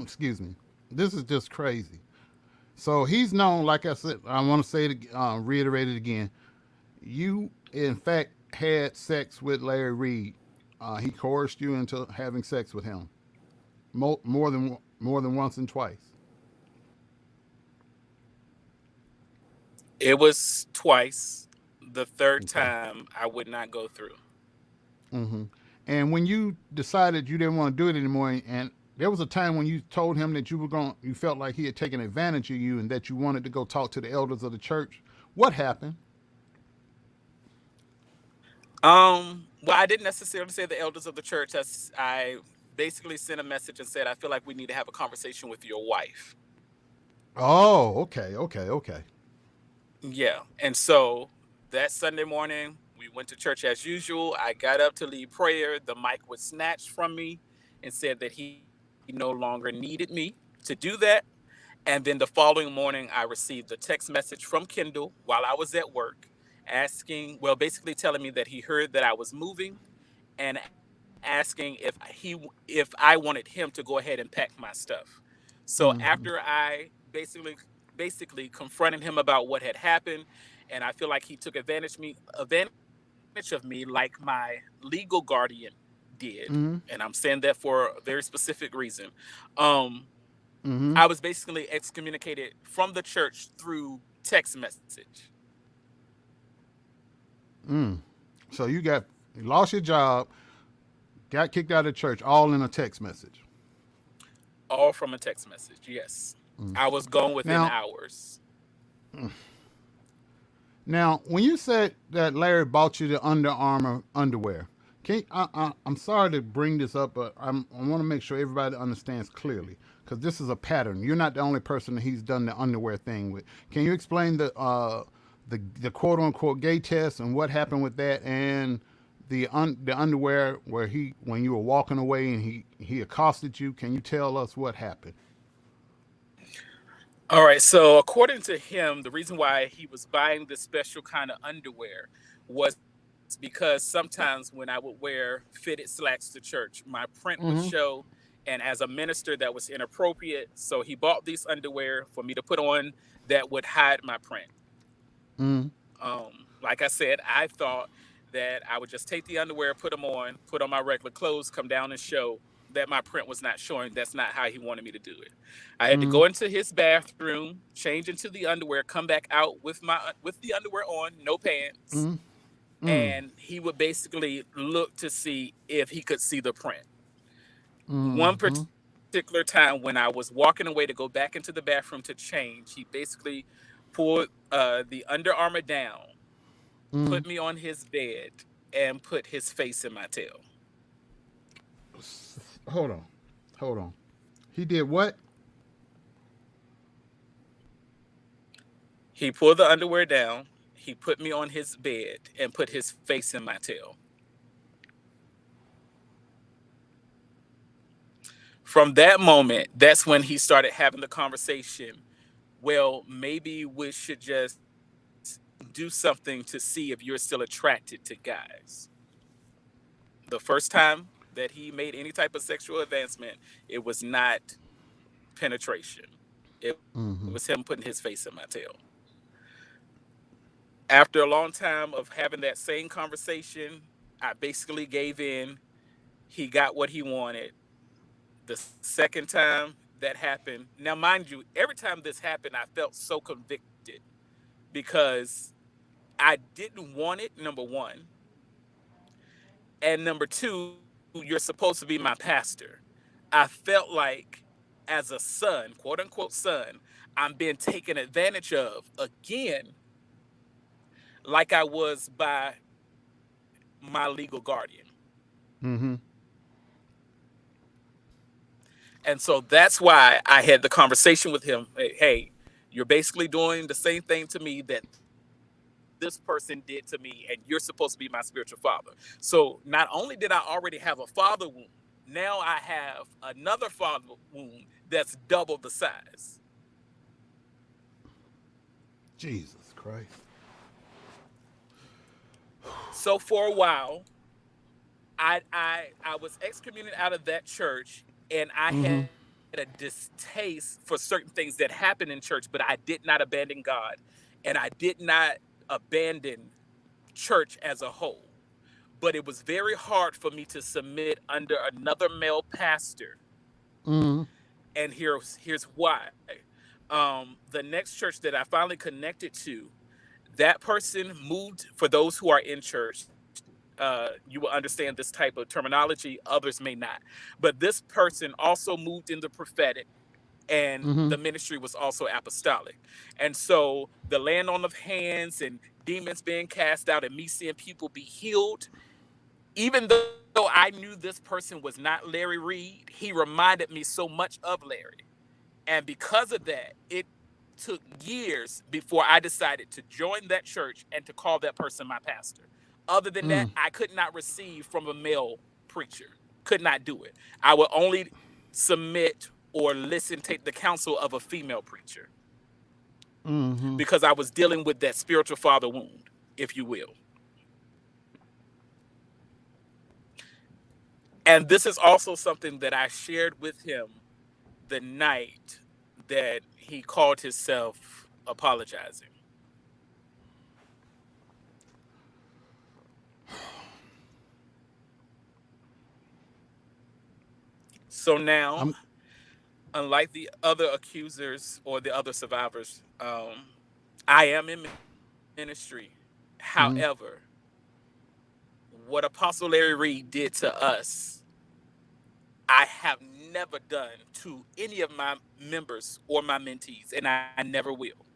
Excuse me. This is just crazy. So he's known, like I said, I want to say it, reiterate it again. You, in fact, had sex with Larry Reid. He coerced you into having sex with him more than once and twice. It was twice. The third Okay. time I would not go through. Hmm. And when you decided you didn't want to do it anymore, and there was a time when you told him that you felt like he had taken advantage of you, and that you wanted to go talk to the elders of the church. What happened? Well, I didn't necessarily say the elders of the church. I basically sent a message and said, I feel like we need to have a conversation with your wife. Oh, okay, okay, okay. Yeah. And so that Sunday morning, we went to church as usual. I got up to lead prayer. The mic was snatched from me and said that he no longer needed me to do that. And then the following morning, I received the text message from Kendall while I was at work asking, well, basically telling me that he heard that I was moving and asking if I wanted him to go ahead and pack my stuff. So after Hmm. I basically confronted him about what had happened, and I feel like he took advantage of me like my legal guardian did, and Hmm. I'm saying that for a very specific reason. Um, I Hmm. was basically excommunicated from the church through text message, Mm. So you lost your job, got kicked out of church, all in a text message. all from a text message. Yes, Mm. I was gone within Now, hours. now, when you said that Larry bought you the Under Armour underwear, I'm sorry to bring this up, but I want to make sure everybody understands clearly because this is a pattern. You're not the only person that he's done the underwear thing with. Can you explain the quote unquote gay test and what happened with that, and the underwear where he when you were walking away and he accosted you? Can you tell us what happened? All right. So, according to him, the reason why he was buying this special kind of underwear was because sometimes when I would wear fitted slacks to church, my print would Mm-hmm. show. And as a minister, that was inappropriate. So, he bought these underwear for me to put on that would hide my print. Mm-hmm. Like I said, I thought that I would just take the underwear, put on my regular clothes, come down and show that my print was not showing. That's not how he wanted me to do it. I had to Mm-hmm. go into his bathroom, change into the underwear, come back out with the underwear on, no pants, Mm-hmm. and he would basically look to see if he could see the print. One Mm-hmm. particular time when I was walking away to go back into the bathroom to change, he basically pulled the Under Armour down, Mm-hmm. put me on his bed, and put his face in my tail. Hold on. Hold on. He did what? He pulled the underwear down, he put me on his bed, and put his face in my tail. From that moment, that's when he started having the conversation. Well, maybe we should just do something to see if you're still attracted to guys. The first time that he made any type of sexual advancement, it was not penetration. It was him putting Mm-hmm. his face in my tail. After a long time of having that same conversation, I basically gave in. He got what he wanted. The second time that happened, now mind you, every time this happened, I felt so convicted because I didn't want it, number one. And number two, you're supposed to be my pastor. I felt like as a son, quote unquote son, I'm being taken advantage of again, like I was by my legal guardian. Mm-hmm. And so that's why I had the conversation with him. Hey, you're basically doing the same thing to me that this person did to me, and you're supposed to be my spiritual father. So not only did I already have a father wound, Now I have another father wound that's double the size. Jesus Christ. So for a while, I was excommunicated out of that church, and I had Mm-hmm. a distaste for certain things that happened in church, but I did not abandon God, and I did not abandon church as a whole. But it was very hard for me to submit under another male pastor, Mm-hmm. and here's why. The next church that I finally connected to, that person moved. For those who are in church, you will understand this type of terminology. Others may not. But this person also moved in the prophetic, and Mm-hmm. the ministry was also apostolic. And so the laying on of hands and demons being cast out and me seeing people be healed, even though I knew this person was not Larry Reid, he reminded me so much of Larry. And because of that, it took years before I decided to join that church and to call that person my pastor. Other than that, Mm. I could not receive from a male preacher. Could not do it. I would only submit or listen, take the counsel of a female preacher, Mm-hmm. because I was dealing with that spiritual father wound, if you will. And this is also something that I shared with him the night that he called himself apologizing. So now, I'm. unlike the other accusers or the other survivors, I am in ministry. However, Mm-hmm. what Apostle Larry Reid did to us, I have never done to any of my members or my mentees, and I never will,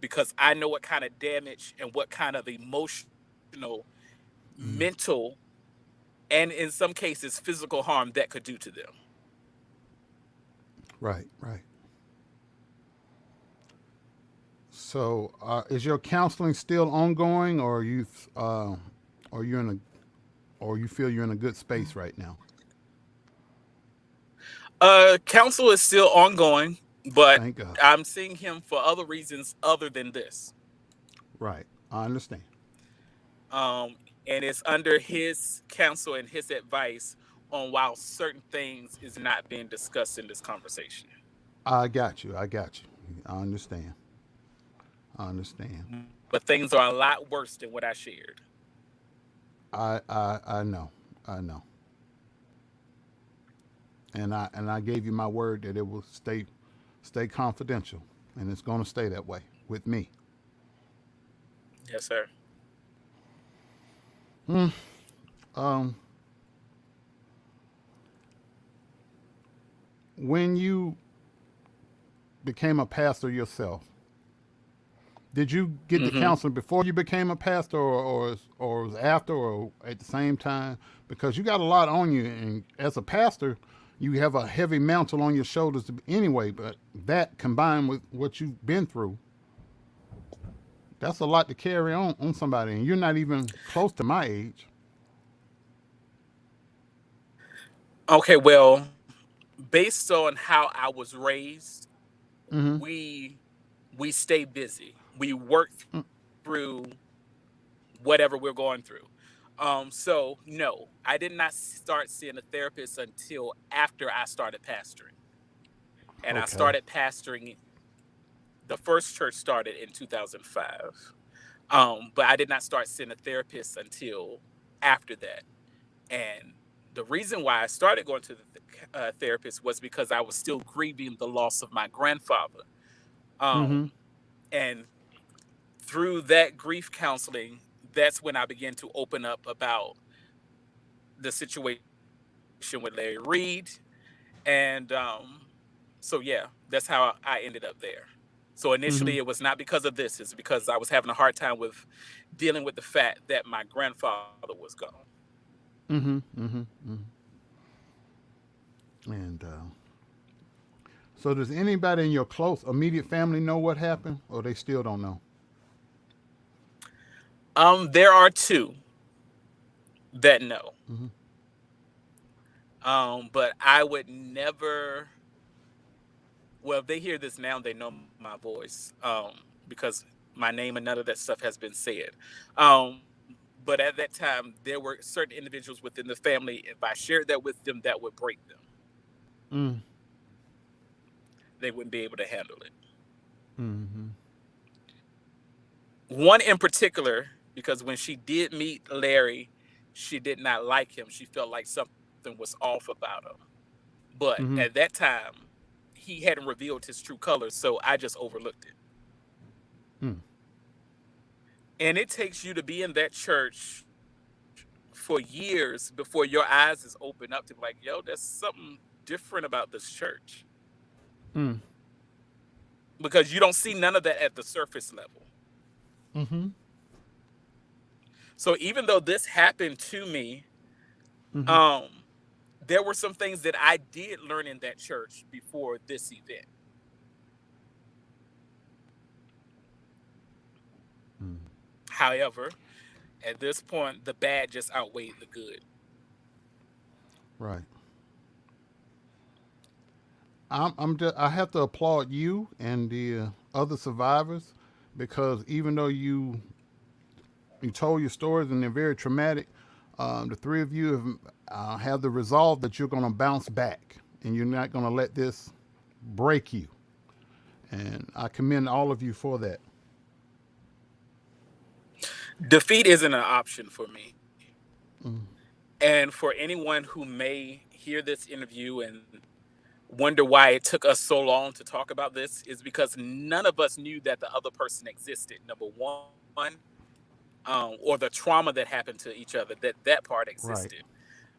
because I know what kind of damage and what kind of emotional, Mm-hmm. mental, and in some cases physical harm that could do to them. Right. Right. So, is your counseling still ongoing, or or you in a, or you feel you're in a good space right now? Counsel is still ongoing, but Thank God. I'm seeing him for other reasons other than this. Right. I understand. And it's under his counsel and his advice on why certain things is not being discussed in this conversation. I got you. I got you. I understand. I understand. But things are a lot worse than what I shared. I know. I know. And I gave you my word that it will stay confidential, and it's going to stay that way with me. Yes, sir. Hmm. Um. When you became a pastor yourself, did you get the Hmm. counseling before you became a pastor, or was after, or at the same time? Because you got a lot on you, and as a pastor, you have a heavy mantle on your shoulders anyway. But that combined with what you've been through, that's a lot to carry on somebody, and you're not even close to my age. Okay, well, based on how I was raised, Mm-hmm. we we stay busy. We work through whatever we're going through. So no, I did not start seeing a therapist until after I started pastoring. And I Okay. started pastoring, the first church started in 2005. But I did not start seeing a therapist until after that. And the reason why I started going to the therapist was because I was still grieving the loss of my grandfather. Mm-hmm. Um, and through that grief counseling, that's when I began to open up about the situation with Larry Reid. And so, yeah, that's how I ended up there. So initially, Mm-hmm. it was not because of this, it's because I was having a hard time with dealing with the fact that my grandfather was gone. Mm-hmm. Mm-hmm. Mm-hmm. And so, does anybody in your close, immediate family know what happened, or they still don't know? There are two that know. Mm-hmm. But I would never. Well, if they hear this now, they know my voice, because my name and none of that stuff has been said. But at that time, there were certain individuals within the family. If I shared that with them, that would break them. Mm. They wouldn't be able to handle it. Mm-hmm. One in particular, because when she did meet Larry, she did not like him. She felt like something was off about him. But Mm-hmm. at that time, he hadn't revealed his true colors, so I just overlooked it. Mm. And it takes you to be in that church for years before your eyes is open up to be like, yo, there's something different about this church. Mm. Because you don't see none of that at the surface level. Mm-hmm. So even though this happened to me, Mm-hmm. um, there were some things that I did learn in that church before this event. Mm. However, at this point, the bad just outweighed the good. Right. I have to applaud you and the other survivors, because even though you told your stories and they're very traumatic, the three of you have the resolve that you're going to bounce back and you're not going to let this break you. And I commend all of you for that. Defeat isn't an option for me. Mm. And for anyone who may hear this interview and wonder why it took us so long to talk about this, is because none of us knew that the other person existed. Number one, or the trauma that happened to each other, that part existed.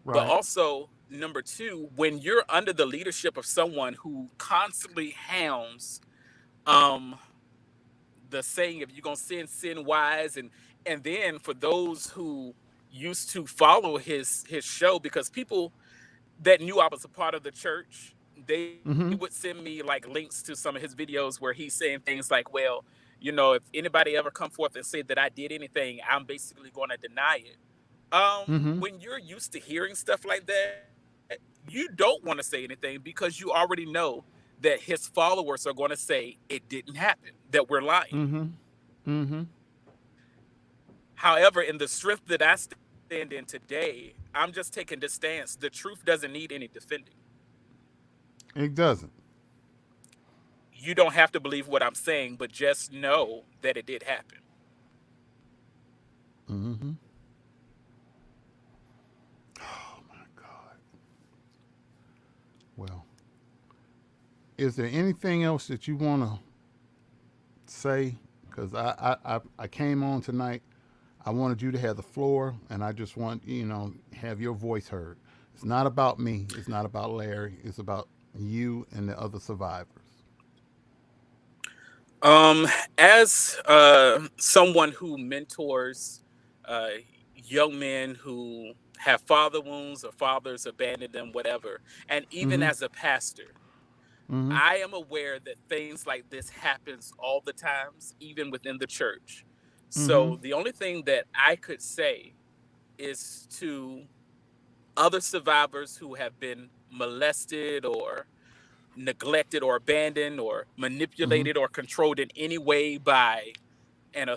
Right. But Right. also, number two, when you're under the leadership of someone who constantly hounds, um, the saying, if you're gonna sin, sin wise, and then for those who used to follow his show, because people that knew I was a part of the church, they would Mm-hmm. send me like links to some of his videos where he's saying things like, well, if anybody ever come forth and say that I did anything, I'm basically going to deny it. Mm-hmm. When you're used to hearing stuff like that, you don't want to say anything because you already know that his followers are going to say it didn't happen, that we're lying. Mm-hmm. Mm-hmm. However, in the strength that I stand in today, I'm just taking this stance. The truth doesn't need any defending. It doesn't. You don't have to believe what I'm saying, but just know that it did happen. Mm-hmm. Oh my God. Well, is there anything else that you want to say? Because I came on tonight. I wanted you to have the floor, and I just want have your voice heard. It's not about me. It's not about Larry. It's about you and the other survivors. Um, as someone who mentors uh, young men who have father wounds or fathers abandoned them, whatever, and even Mm-hmm. as a pastor, Mm-hmm. I am aware that things like this happens all the times, even within the church. Mm-hmm. So the only thing that I could say is to other survivors who have been molested or neglected or abandoned or Mm-hmm. manipulated or controlled in any way by an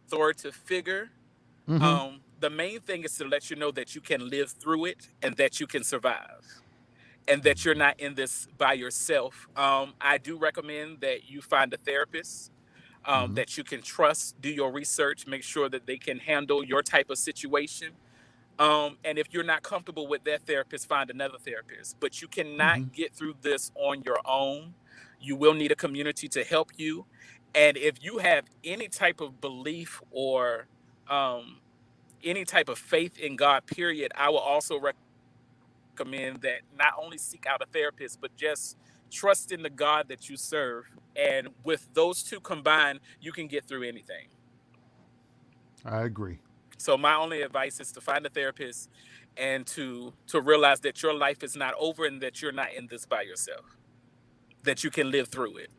authoritative figure. The Mm-hmm. main thing is to let you know that you can live through it and that you can survive and that you're not in this by yourself. I do recommend that you find a therapist Mm-hmm. that you can trust, do your research, make sure that they can handle your type of situation. And if you're not comfortable with that therapist, find another therapist. But you cannot Mm-hmm. get through this on your own. You will need a community to help you. And if you have any type of belief or um, any type of faith in God, period, I will also recommend that not only seek out a therapist, but just trust in the God that you serve. And with those two combined, you can get through anything. I agree. So my only advice is to find a therapist and to realize that your life is not over and that you're not in this by yourself. That you can live through it.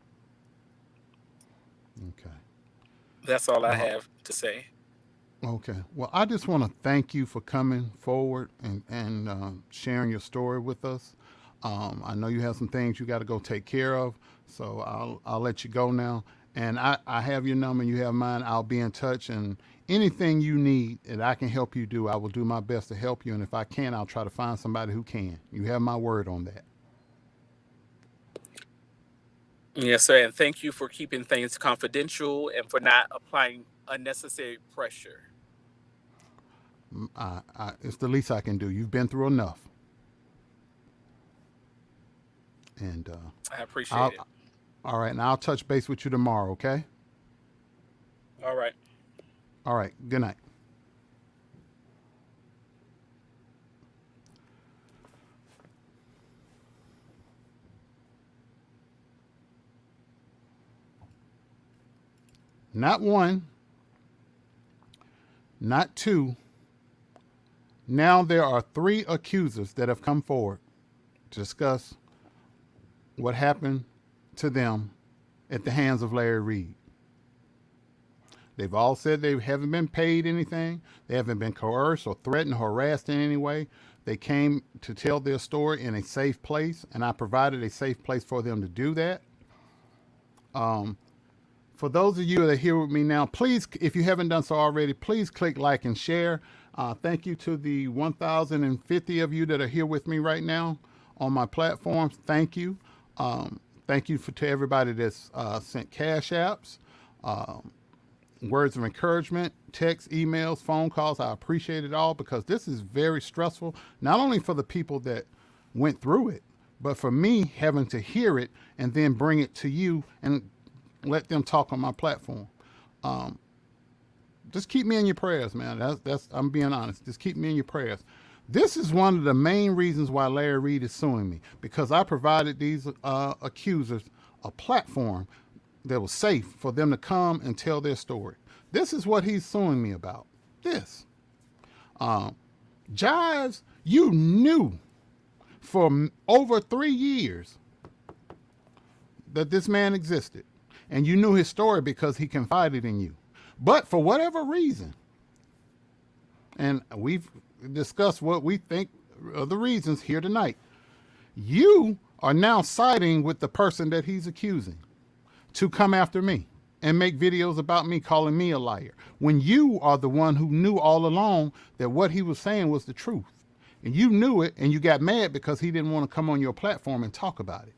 Okay. That's all I Well, have to say. Okay. Well, I just want to thank you for coming forward and sharing your story with us. I know you have some things you got to go take care of, so I'll let you go now. And I have your number, you have mine. I'll be in touch, and anything you need that I can help you do, I will do my best to help you. And if I can, I'll try to find somebody who can. You have my word on that. Yes, sir. And thank you for keeping things confidential and for not applying unnecessary pressure. It's the least I can do. You've been through enough. And I appreciate it. All right, and I'll touch base with you tomorrow, okay? All right. All right, good night. Not one, not two. Now there are 3 accusers that have come forward to discuss what happened to them at the hands of Larry Reid. They've all said they haven't been paid anything. They haven't been coerced or threatened or harassed in any way. They came to tell their story in a safe place, and I provided a safe place for them to do that. For those of you that are here with me now, please, if you haven't done so already, please click like and share. Thank you to the 1,050 of you that are here with me right now on my platforms. Thank you. Thank you to everybody that's sent cash apps, words of encouragement, texts, emails, phone calls. I appreciate it all, because this is very stressful, not only for the people that went through it, but for me having to hear it and then bring it to you and let them talk on my platform. Just keep me in your prayers, man. That's I'm being honest. Just keep me in your prayers. This is one of the main reasons why Larry Reid is suing me, because I provided these accusers a platform that was safe for them to come and tell their story. This is what he's suing me about. This. Jives, you knew for over 3 years that this man existed. And you knew his story because he confided in you. But for whatever reason, and we've discussed what we think are the reasons here tonight, you are now siding with the person that he's accusing to come after me and make videos about me, calling me a liar, when you are the one who knew all along that what he was saying was the truth. And you knew it, and you got mad because he didn't want to come on your platform and talk about it.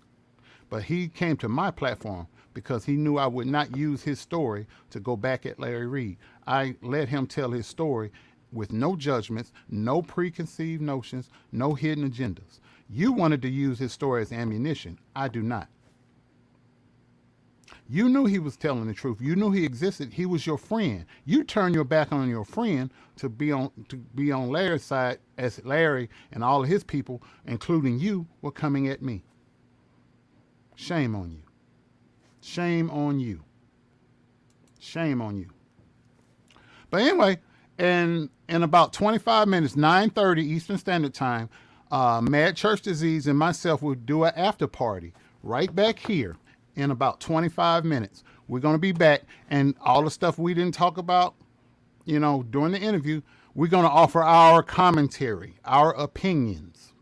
But he came to my platform because he knew I would not use his story to go back at Larry Reid. I let him tell his story with no judgments, no preconceived notions, no hidden agendas. You wanted to use his story as ammunition. I do not. You knew he was telling the truth. You knew he existed. He was your friend. You turned your back on your friend to be on Larry's side, as Larry and all of his people, including you, were coming at me. Shame on you. Shame on you. Shame on you. But anyway, in about 25 minutes, 9:30 Eastern Standard Time, Mad Church Disease and myself will do an after party right back here in about 25 minutes. We're going to be back, and all the stuff we didn't talk about, during the interview, we're going to offer our commentary, our opinions,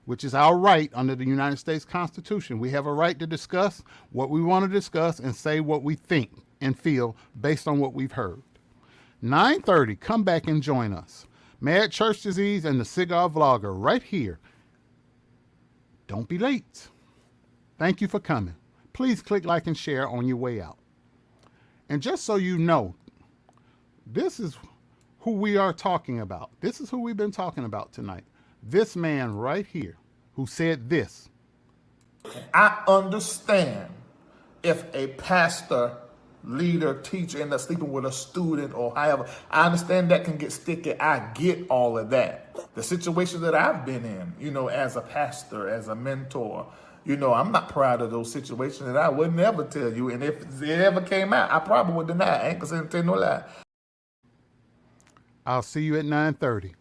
which is our right under the United States Constitution. We have a right to discuss what we want to discuss and say what we think and feel based on what we've heard. 9:30, come back and join us. Mad Church Disease and the Cigar Vlogger right here. Don't be late. Thank you for coming. Please click like and share on your way out. And just so you know, this is who we are talking about. This is who we've been talking about tonight. This man right here who said this. I understand if a pastor, leader, teacher ends up sleeping with a student or however. I understand that can get sticky. I get all of that. The situation that I've been in, as a pastor, as a mentor, I'm not proud of those situations, and I would never tell you. And if it ever came out, I probably would deny it. I ain't gonna say no lie. I'll see you at 9:30.